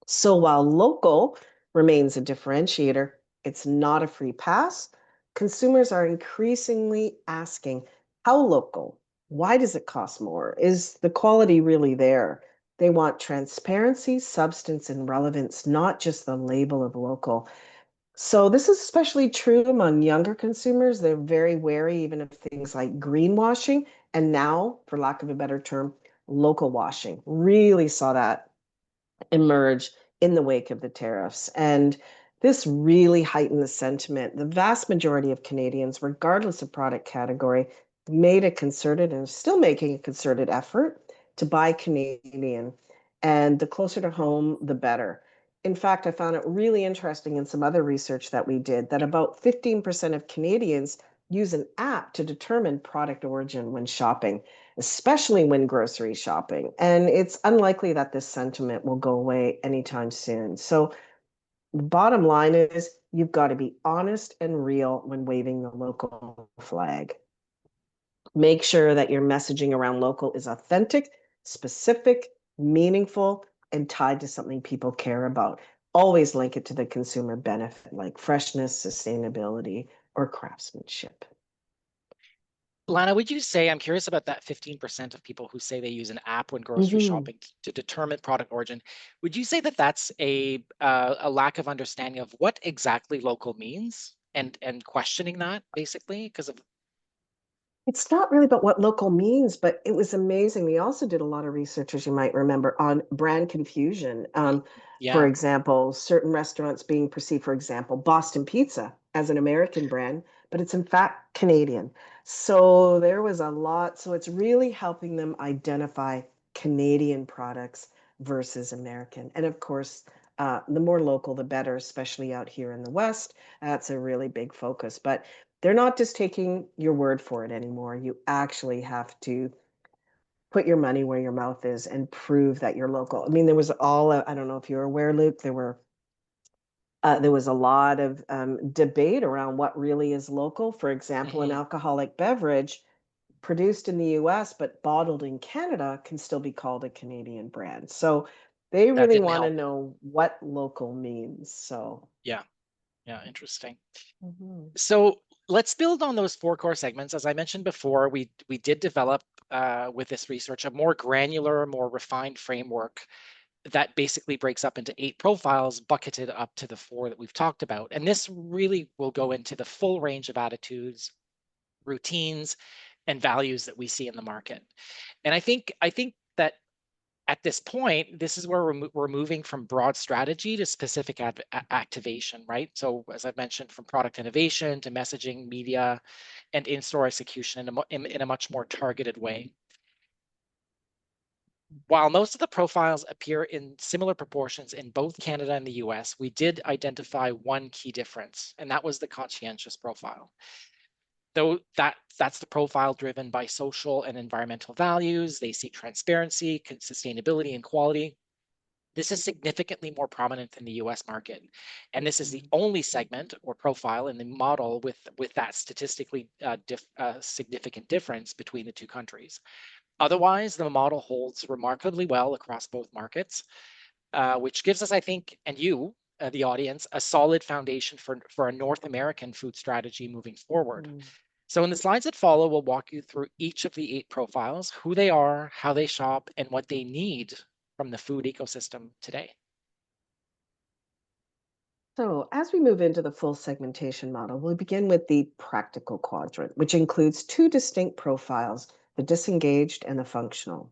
Speaker 2: So while local remains a differentiator, it's not a free pass. Consumers are increasingly asking, how local? Why does it cost more? Is the quality really there? They want transparency, substance, and relevance, not just the label of local. So this is especially true among younger consumers. They're very wary even of things like greenwashing. And now, for lack of a better term, local washing. Really saw that emerge in the wake of the tariffs. And this really heightened the sentiment. The vast majority of Canadians, regardless of product category, made a concerted and is still making a concerted effort to buy Canadian. And the closer to home, the better. In fact, I found it really interesting in some other research that we did that about 15% of Canadians use an app to determine product origin when shopping, especially when grocery shopping. And it's unlikely that this sentiment will go away anytime soon. So, the bottom line is you've got to be honest and real when waving the local flag. Make sure that your messaging around local is authentic, specific, meaningful, and tied to something people care about. Always link it to the consumer benefit like freshness, sustainability, or craftsmanship.
Speaker 1: Lana, would you say, I'm curious about that 15% of people who say they use an app when grocery
Speaker 2: Mhm.
Speaker 1: shopping to determine product origin. Would you say that that's a lack of understanding of what exactly local means and questioning that basically because of
Speaker 2: It's not really about what local means, but it was amazing. We also did a lot of research, as you might remember, on brand confusion.
Speaker 1: y-
Speaker 2: For
Speaker 1: yeah,
Speaker 2: example, certain restaurants being perceived, for example, Boston Pizza as an American brand, but it's in fact Canadian. So there was a lot. So it's really helping them identify Canadian products versus American. And of course, the more local, the better, especially out here in the West. That's a really big focus. But they're not just taking your word for it anymore. You actually have to put your money where your mouth is and prove that you're local. I mean, there was all, I don't know if you're aware, Luke, there was a lot of debate around what really is local. For example, an
Speaker 1: mhm,
Speaker 2: alcoholic beverage produced in the US but bottled in Canada can still be called a Canadian brand. So they
Speaker 1: that
Speaker 2: really
Speaker 1: didn't
Speaker 2: want to
Speaker 1: help.
Speaker 2: know what local means. So,
Speaker 1: Yeah, yeah, interesting.
Speaker 2: mhm.
Speaker 1: So let's build on those four core segments. As I mentioned before, we did develop with this research a more granular, more refined framework that basically breaks up into 8 profiles, bucketed up to the 4 that we've talked about. And this really will go into the full range of attitudes, routines, and values that we see in the market. And I think that at this point, this is where we're moving from broad strategy to specific activation, right? So as I've mentioned, from product innovation to messaging, media, and in-store execution in a much more targeted way. While most of the profiles appear in similar proportions in both Canada and the US, we did identify one key difference, and that was the conscientious profile. Though that's the profile driven by social and environmental values, they seek transparency, sustainability, and quality. This is significantly more prominent in the US market. And this is the only segment or profile in the model with that statistically significant difference between the two countries. Otherwise, the model holds remarkably well across both markets, which gives us, I think, and you, the audience, a solid foundation for a North American food strategy moving forward.
Speaker 2: Mm.
Speaker 1: So in the slides that follow, we'll walk you through each of the 8 profiles, who they are, how they shop, and what they need from the food ecosystem today.
Speaker 2: So, as we move into the full segmentation model, we'll begin with the practical quadrant, which includes two distinct profiles, the disengaged and the functional.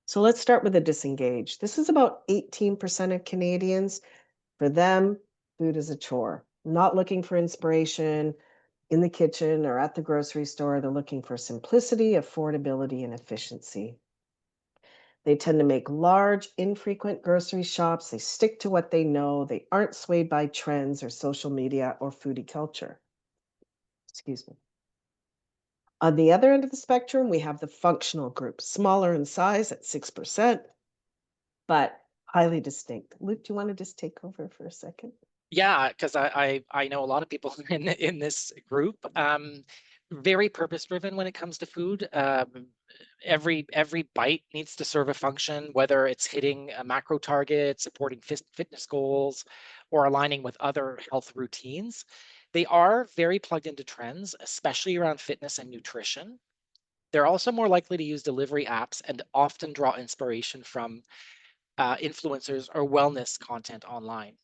Speaker 2: So, let's start with the disengaged. This is about 18% of Canadians. For them, food is a chore, not looking for inspiration in the kitchen or at the grocery store. They're looking for simplicity, affordability, and efficiency. They tend to make large, infrequent grocery shops. They stick to what they know. They aren't swayed by trends or social media or foodie culture. Excuse me. On the other end of the spectrum, we have the functional group, smaller in size at 6%, but highly distinct. Luke, do you want to just take over for a second?
Speaker 1: Yeah, because I know a lot of people in this group. Very purpose driven when it comes to food. Every bite needs to serve a function, whether it's hitting a macro target, supporting fitness goals, or aligning with other health routines. They are very plugged into trends, especially around fitness and nutrition. They're also more likely to use delivery apps and often draw inspiration from influencers or wellness content online.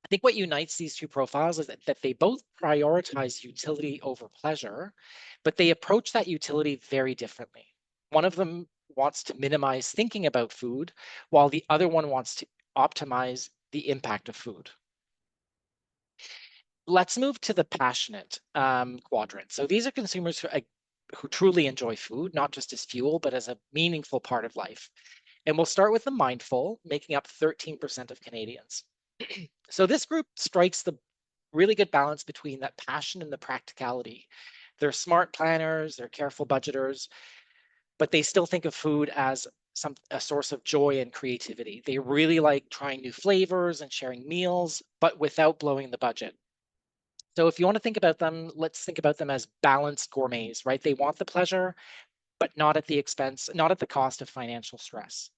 Speaker 1: I think what unites these two profiles is that they both prioritize utility over pleasure, but they approach that utility very differently. One of them wants to minimize thinking about food, while the other one wants to optimize the impact of food. Let's move to the passionate quadrant. So these are consumers who truly enjoy food, not just as fuel, but as a meaningful part of life. And we'll start with the mindful, making up 13% of Canadians. So this group strikes the really good balance between that passion and the practicality. They're smart planners, they're careful budgeters, but they still think of food as a source of joy and creativity. They really like trying new flavors and sharing meals, but without blowing the budget. So if you want to think about them, let's think about them as balanced gourmets, right? They want the pleasure, but not at the expense, not at the cost of financial stress.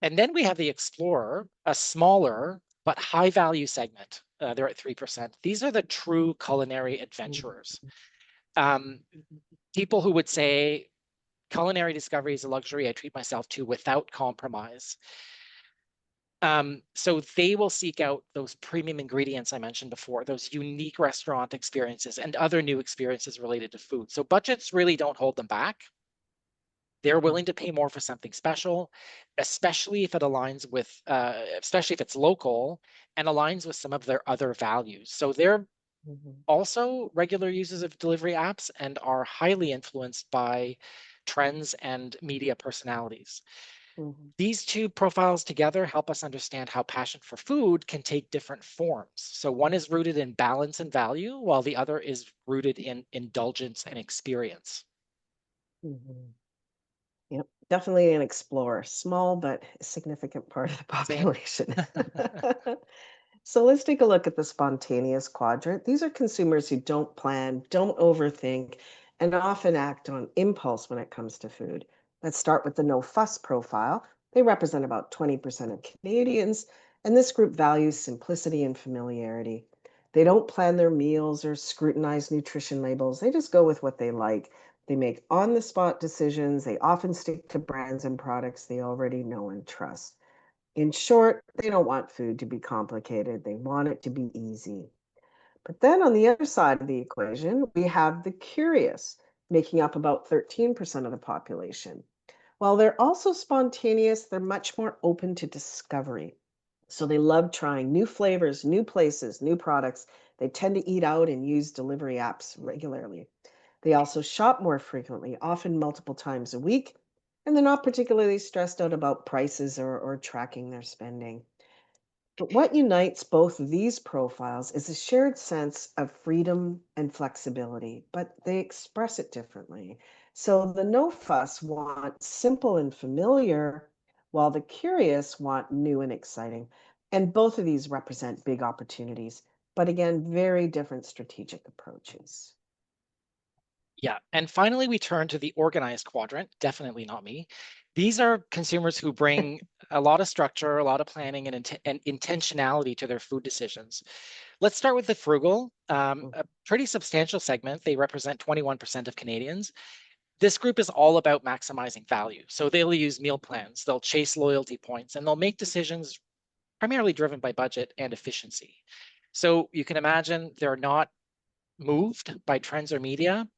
Speaker 1: And then we have the explorer, a smaller but high value segment. They're at 3%. These are the true culinary adventurers. Um, People who would say culinary discovery is a luxury I treat myself to without compromise. So they will seek out those premium ingredients I mentioned before, those unique restaurant experiences and other new experiences related to food. So budgets really don't hold them back. They're willing to pay more for something special, especially if it aligns with, especially if it's local and aligns with some of their other values. So they're
Speaker 2: Mhm,
Speaker 1: also regular users of delivery apps and are highly influenced by trends and media personalities.
Speaker 2: mhm,
Speaker 1: These two profiles together help us understand how passion for food can take different forms. So one is rooted in balance and value, while the other is rooted in indulgence and experience.
Speaker 2: mhm. Yep, definitely an explorer. Small but significant part of the
Speaker 1: Same.
Speaker 2: population. So let's take a look at the spontaneous quadrant. These are consumers who don't plan, don't overthink, and often act on impulse when it comes to food. Let's start with the no fuss profile. They represent about 20% of Canadians, and this group values simplicity and familiarity. They don't plan their meals or scrutinize nutrition labels, they just go with what they like. They make on the spot decisions. They often stick to brands and products they already know and trust. In short, they don't want food to be complicated. They want it to be easy. But then on the other side of the equation, we have the curious, making up about 13% of the population. While they're also spontaneous, they're much more open to discovery. So they love trying new flavors, new places, new products. They tend to eat out and use delivery apps regularly. They also shop more frequently, often multiple times a week, and they're not particularly stressed out about prices or tracking their spending. But what unites both of these profiles is a shared sense of freedom and flexibility, but they express it differently. So the no fuss want simple and familiar, while the curious want new and exciting. And both of these represent big opportunities, but again, very different strategic approaches.
Speaker 1: Yeah. And finally, we turn to the organized quadrant. Definitely not me. These are consumers who bring a lot of structure, a lot of planning, and intentionality to their food decisions. Let's start with the frugal,
Speaker 2: Mm,
Speaker 1: a pretty substantial segment. They represent 21% of Canadians. This group is all about maximizing value. So they'll use meal plans, they'll chase loyalty points, and they'll make decisions primarily driven by budget and efficiency. So you can imagine they're not moved by trends or media,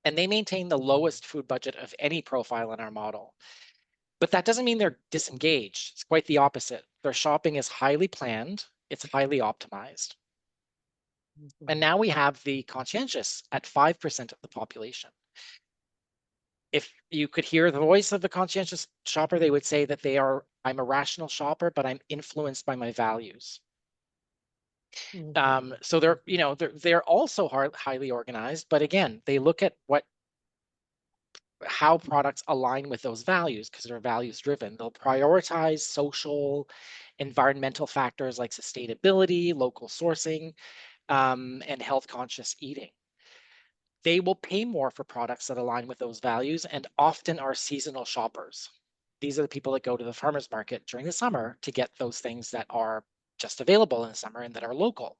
Speaker 1: and they maintain the lowest food budget of any profile in our model. But that doesn't mean they're disengaged. It's quite the opposite. Their shopping is highly planned, it's highly optimized. And
Speaker 2: mhm,
Speaker 1: now we have the conscientious at 5% of the population. If you could hear the voice of the conscientious shopper, they would say that I'm a rational shopper, but I'm influenced by my values.
Speaker 2: mhm,
Speaker 1: So they're also highly organized, but again, they look at what how products align with those values because they're values driven. They'll prioritize social, environmental factors like sustainability, local sourcing, and health conscious eating. They will pay more for products that align with those values and often are seasonal shoppers. These are the people that go to the farmers market during the summer to get those things that are just available in the summer and that are local.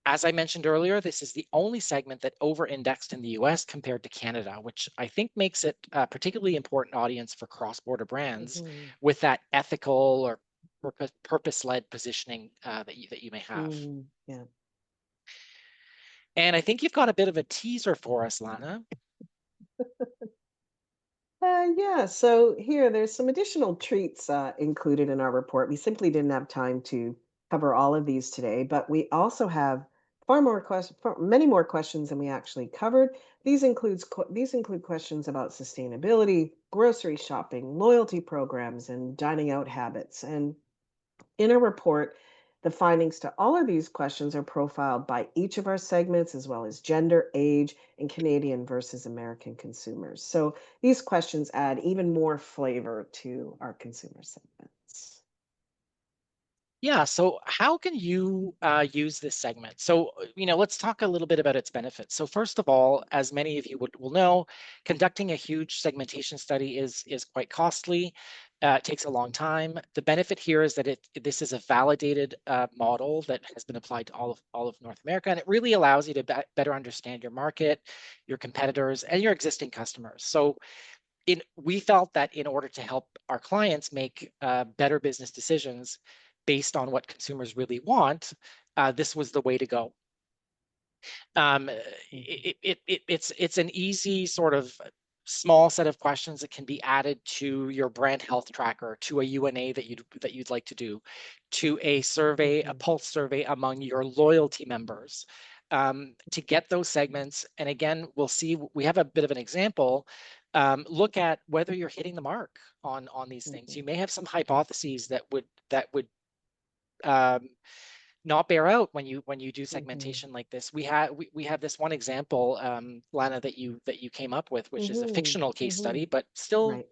Speaker 1: As I mentioned earlier, this is the only segment that over-indexed in the US compared to Canada, which I think makes it a particularly important audience for cross-border brands
Speaker 2: Mhm.
Speaker 1: with that ethical or purpose-led positioning that you may have.
Speaker 2: Yeah.
Speaker 1: And I think you've got a bit of a teaser for us, Lana.
Speaker 2: Yeah, so here there's some additional treats included in our report. We simply didn't have time to cover all of these today, but we also have many more questions than we actually covered. These include questions about sustainability, grocery shopping, loyalty programs, and dining out habits. And in our report, the findings to all of these questions are profiled by each of our segments, as well as gender, age, and Canadian versus American consumers. So these questions add even more flavor to our consumer segments.
Speaker 1: Yeah, so how can you use this segment? So, let's talk a little bit about its benefits. So first of all, as many of you will know, conducting a huge segmentation study is quite costly. It takes a long time. The benefit here is that this is a validated model that has been applied to all of North America, and it really allows you to better understand your market, your competitors, and your existing customers. So we felt that in order to help our clients make better business decisions based on what consumers really want, this was the way to go. Um,
Speaker 2: Mhm.
Speaker 1: it's an easy sort of small set of questions that can be added to your brand health tracker, to a UNA that you'd like to do, to a survey, a
Speaker 2: Mhm.
Speaker 1: pulse survey among your loyalty members, to get those segments. And again, we'll see. We have a bit of an example. Look at whether you're hitting the mark on these things.
Speaker 2: Mhm.
Speaker 1: You may have some hypotheses that would um, not bear out when you do
Speaker 2: Mhm.
Speaker 1: segmentation like this. We have this one example, Lana, that you came up with, which is a
Speaker 2: Mhm.
Speaker 1: fictional case
Speaker 2: Mhm.
Speaker 1: study, but still
Speaker 2: Right.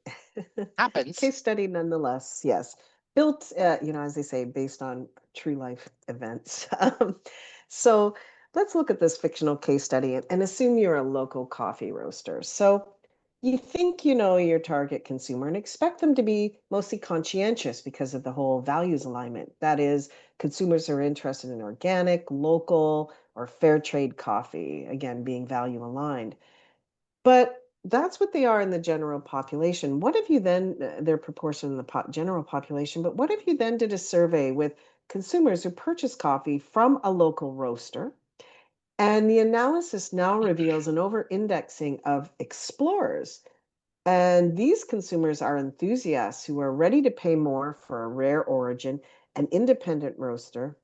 Speaker 1: happens.
Speaker 2: Case study nonetheless, yes. Built, as they say, based on true life events. So let's look at this fictional case study and assume you're a local coffee roaster. So you think you know your target consumer and expect them to be mostly conscientious because of the whole values alignment. That is, consumers are interested in organic, local, or fair trade coffee, again, being value aligned. But that's what they are in the general population. What if you then, their proportion in the general population, but what if you then did a survey with consumers who purchase coffee from a local roaster? And the analysis now reveals an over indexing of explorers. And these consumers are enthusiasts who are ready to pay more for a rare origin, an independent roaster,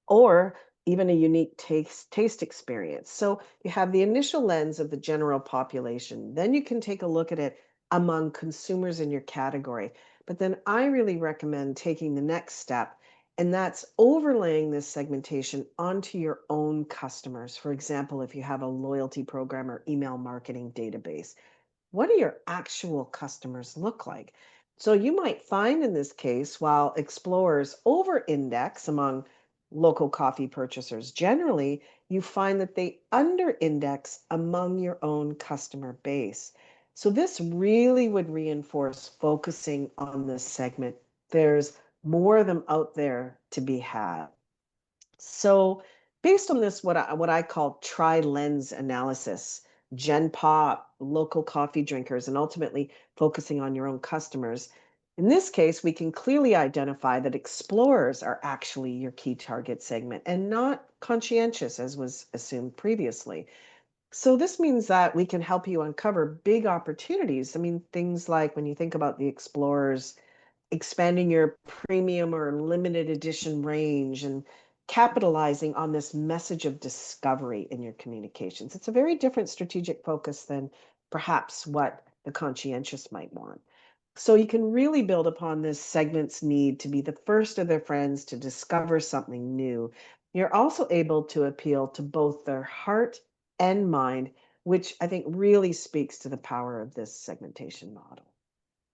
Speaker 2: or even a unique taste experience. So you have the initial lens of the general population. Then you can take a look at it among consumers in your category. But then I really recommend taking the next step, and that's overlaying this segmentation onto your own customers. For example, if you have a loyalty program or email marketing database, what do your actual customers look like? So you might find in this case, while explorers over index among local coffee purchasers generally, you find that they under index among your own customer base. So this really would reinforce focusing on this segment. There's more of them out there to be had. So, based on this, what I call tri-lens analysis, Gen Pop, local coffee drinkers, and ultimately focusing on your own customers. In this case, we can clearly identify that explorers are actually your key target segment and not conscientious, as was assumed previously. So this means that we can help you uncover big opportunities. I mean, things like when you think about the explorers, expanding your premium or limited edition range and capitalizing on this message of discovery in your communications. It's a very different strategic focus than perhaps what the conscientious might want. So you can really build upon this segment's need to be the first of their friends to discover something new. You're also able to appeal to both their heart and mind which I think really speaks to the power of this segmentation model.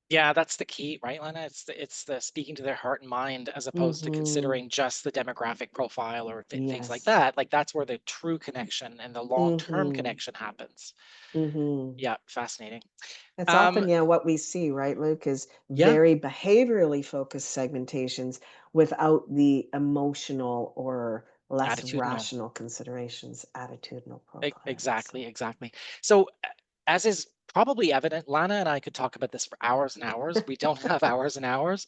Speaker 1: Yeah, that's the key, right, Lena? It's the speaking to their heart and mind as opposed to
Speaker 2: Mhm.
Speaker 1: considering just the demographic profile or things like
Speaker 2: Yes.
Speaker 1: that. Like that's where the true connection and the long-term
Speaker 2: Mhm.
Speaker 1: connection happens.
Speaker 2: Mhm.
Speaker 1: Yeah, fascinating.
Speaker 2: That's
Speaker 1: Um,
Speaker 2: often, yeah, what we see, right, Luke, is
Speaker 1: yeah,
Speaker 2: very behaviorally focused segmentations without the emotional or less
Speaker 1: attitudinal.
Speaker 2: rational considerations, attitudinal profiling.
Speaker 1: Exactly, exactly. So, as is probably evident, Lana and I could talk about this for hours and hours. We don't have hours and hours.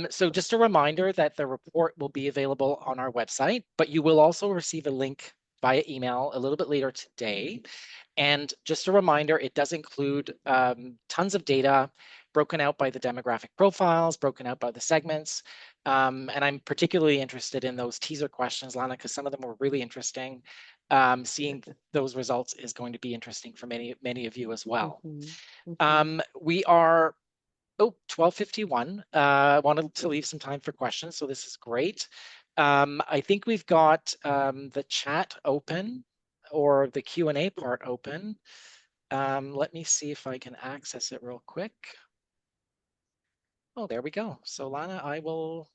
Speaker 1: So, just a reminder that the report will be available on our website, but you will also receive a link via email a little bit later today. And just a reminder, it does include tons of data broken out by the demographic profiles, broken out by the segments. And I'm particularly interested in those teaser questions, Lana, because some of them were really interesting. Seeing those results is going to be interesting for many of you as well.
Speaker 2: Mhm. Mhm.
Speaker 1: We are 12:51. Wanted to leave some time for questions, so this is great. I think we've got the chat open or the Q&A part open. Let me see if I can access it real quick. Oh, there we go. So Lana, I will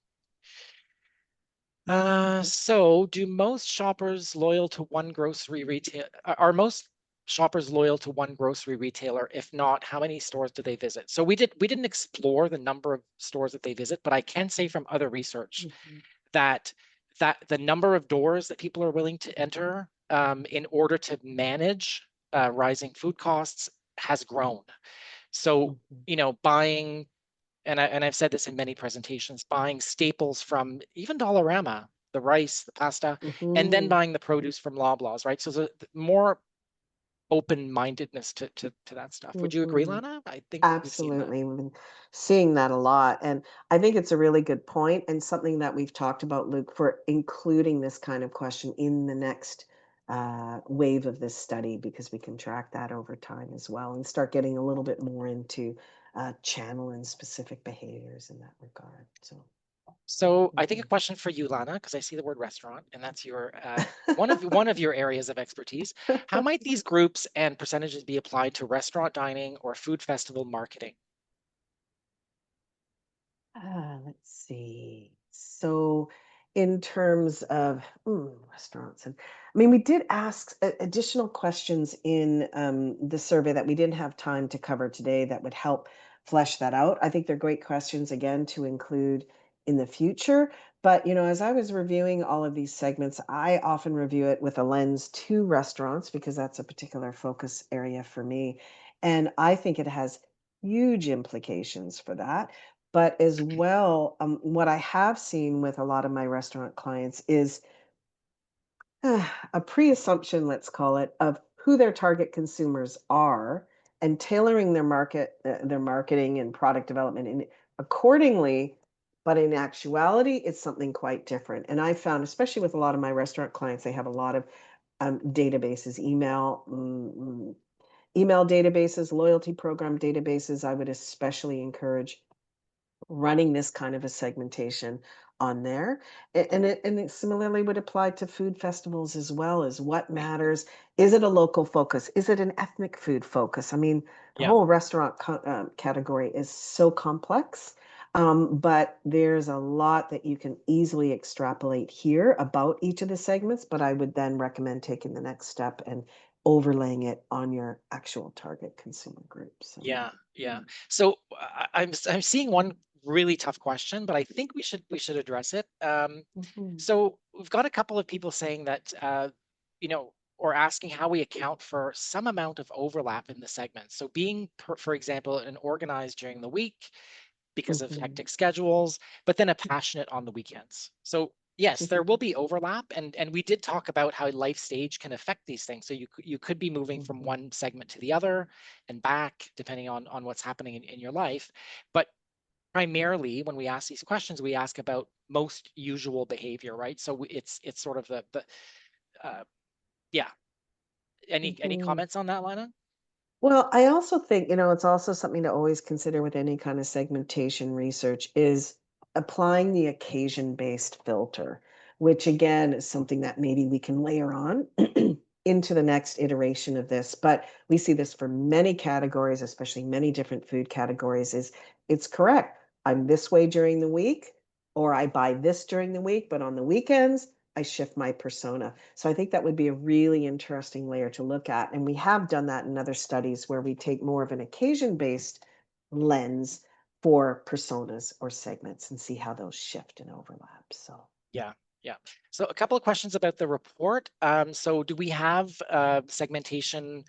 Speaker 1: so do most shoppers loyal to one grocery retail are most shoppers loyal to one grocery retailer? If not, how many stores do they visit? So we didn't explore the number of stores that they visit, but I can say from other research
Speaker 2: Mhm.
Speaker 1: that the number of doors that people are willing to enter in order to manage rising food costs has grown. So,
Speaker 2: Mhm.
Speaker 1: buying and I've said this in many presentations, buying staples from even Dollarama, the rice, the pasta, and then
Speaker 2: Mhm.
Speaker 1: buying the produce from Loblaws, right? So the more open-mindedness to that stuff. Would you agree,
Speaker 2: Mhm.
Speaker 1: Lana? I think we've seen that.
Speaker 2: Absolutely. We've been seeing that a lot. And I think it's a really good point and something that we've talked about, Luke, for including this kind of question in the next wave of this study, because we can track that over time as well and start getting a little bit more into channel and specific behaviors in that regard. So,
Speaker 1: So I think a
Speaker 2: mhm.
Speaker 1: question for you, Lana, because I see the word restaurant, and that's your one of your areas of expertise. How might these groups and percentages be applied to restaurant dining or food festival marketing?
Speaker 2: Let's see. So, in terms of restaurants, and I mean, we did ask additional questions in the survey that we didn't have time to cover today that would help flesh that out. I think they're great questions again to include in the future. But, as I was reviewing all of these segments, I often review it with a lens to restaurants because that's a particular focus area for me. And I think it has huge implications for that, but as well, what I have seen with a lot of my restaurant clients is a pre-assumption, let's call it, of who their target consumers are and tailoring their marketing and product development accordingly. But in actuality, it's something quite different. And I found, especially with a lot of my restaurant clients, they have a lot of databases, email databases, loyalty program databases. I would especially encourage running this kind of a segmentation on there. And it similarly would apply to food festivals as well. As what matters? Is it a local focus? Is it an ethnic food focus? I mean, the
Speaker 1: Yeah.
Speaker 2: whole restaurant category is so complex. But there's a lot that you can easily extrapolate here about each of the segments. But I would then recommend taking the next step and overlaying it on your actual target consumer group. So,
Speaker 1: Yeah, yeah. So I'm seeing one really tough question, but I think we should address it.
Speaker 2: mhm,
Speaker 1: So we've got a couple of people saying that or asking how we account for some amount of overlap in the segments. So being, for example, an organized during the week because of
Speaker 2: mhm,
Speaker 1: hectic schedules, but then a passionate on the weekends. So yes, there will be overlap, and we did talk about how life stage can affect these things. So you could be moving from
Speaker 2: mhm.
Speaker 1: one segment to the other and back depending on what's happening in your life. But primarily when we ask these questions, we ask about most usual behavior, right? So it's sort of the uh, yeah. Any
Speaker 2: Mhm.
Speaker 1: comments on that, Lana?
Speaker 2: Well, I also think, it's also something to always consider with any kind of segmentation research is applying the occasion-based filter, which again is something that maybe we can layer on into the next iteration of this. But we see this for many categories, especially many different food categories, is it's correct. I'm this way during the week, or I buy this during the week, but on the weekends, I shift my persona. So I think that would be a really interesting layer to look at. And we have done that in other studies where we take more of an occasion-based lens for personas or segments and see how those shift and overlap. So
Speaker 1: Yeah, yeah. So a couple of questions about the report. So do we have segmentation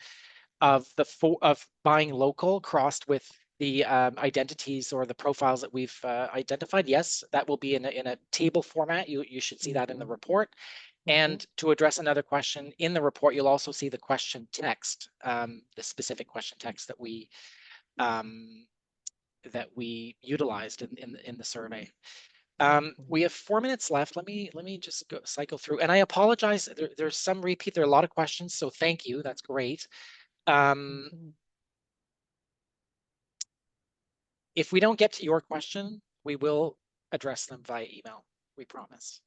Speaker 1: of of buying local crossed with the identities or the profiles that we've identified? Yes, that will be in a table format. You should see that in the
Speaker 2: mhm,
Speaker 1: report.
Speaker 2: mhm,
Speaker 1: And to address another question in the report, you'll also see the question text, the specific question text um, that we utilized in the survey.
Speaker 2: mhm,
Speaker 1: We have 4 minutes left. Let me just go cycle through. And I apologize. There's some repeat. There are a lot of questions, so thank you. That's great. Um,
Speaker 2: mhm,
Speaker 1: if we don't get to your question, we will address them via email. We promise.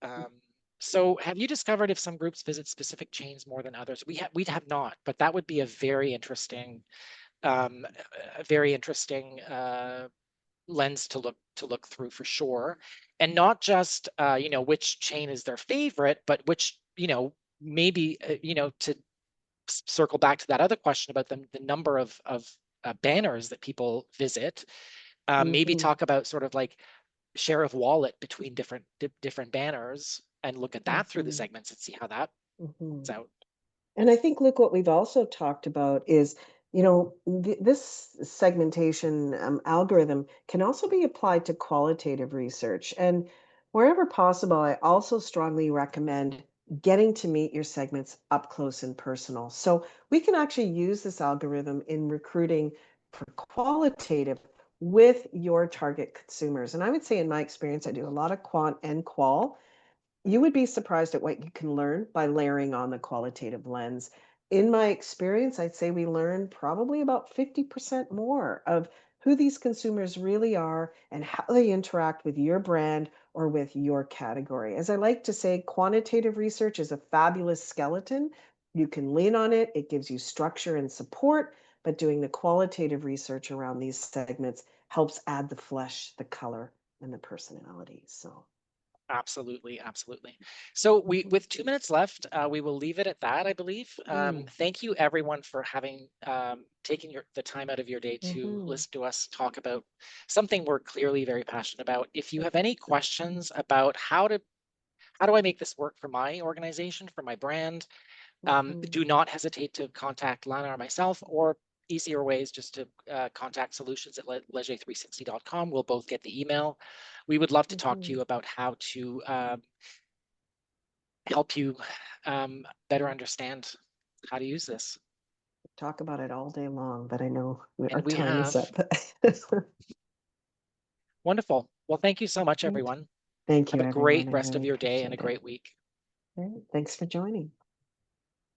Speaker 2: mhm.
Speaker 1: Um, so have you discovered if some groups visit specific chains more than others? We have not, but that would be a um, very interesting lens to look through for sure, and not just you know, which chain is their favorite, but which, you know, maybe you know, to circle back to that other question about the number of banners that people visit. Maybe
Speaker 2: Mhm,
Speaker 1: talk about sort of like share of wallet between different banners and look at that through the
Speaker 2: mhm,
Speaker 1: segments and see how that
Speaker 2: mhm.
Speaker 1: plays out.
Speaker 2: And I think, Luke, what we've also talked about is, this segmentation algorithm can also be applied to qualitative research. And wherever possible, I also strongly recommend getting to meet your segments up close and personal. So we can actually use this algorithm in recruiting for qualitative with your target consumers. And I would say, in my experience, I do a lot of quant and qual. You would be surprised at what you can learn by layering on the qualitative lens. In my experience, I'd say we learn probably about 50% more of who these consumers really are and how they interact with your brand or with your category. As I like to say, quantitative research is a fabulous skeleton. You can lean on it, it gives you structure and support, but doing the qualitative research around these segments helps add the flesh, the color, and the personality. So,
Speaker 1: Absolutely, absolutely. So we,
Speaker 2: mhm.
Speaker 1: with 2 minutes left, we will leave it at that, I believe.
Speaker 2: Mm.
Speaker 1: Thank you everyone for having taken the time out of your day to
Speaker 2: Mhm,
Speaker 1: listen to us talk about something we're clearly very passionate about. If you have any questions about how do I make this work for my organization, for my brand,
Speaker 2: mhm,
Speaker 1: do not hesitate to contact Lana or myself, or easier ways just to contact solutions at leger360.com. We'll both get the email. We would love to talk to
Speaker 2: mhm.
Speaker 1: you about how to help you better understand how to use this.
Speaker 2: Talk about it all day long, but I know our
Speaker 1: And we
Speaker 2: time is
Speaker 1: have,
Speaker 2: up.
Speaker 1: wonderful. Well, thank you so much,
Speaker 2: Great.
Speaker 1: everyone.
Speaker 2: Thank
Speaker 1: Have
Speaker 2: you,
Speaker 1: a great
Speaker 2: everyone. I
Speaker 1: rest of
Speaker 2: really
Speaker 1: your day and a
Speaker 2: appreciate it.
Speaker 1: great week.
Speaker 2: Great. Thanks for joining.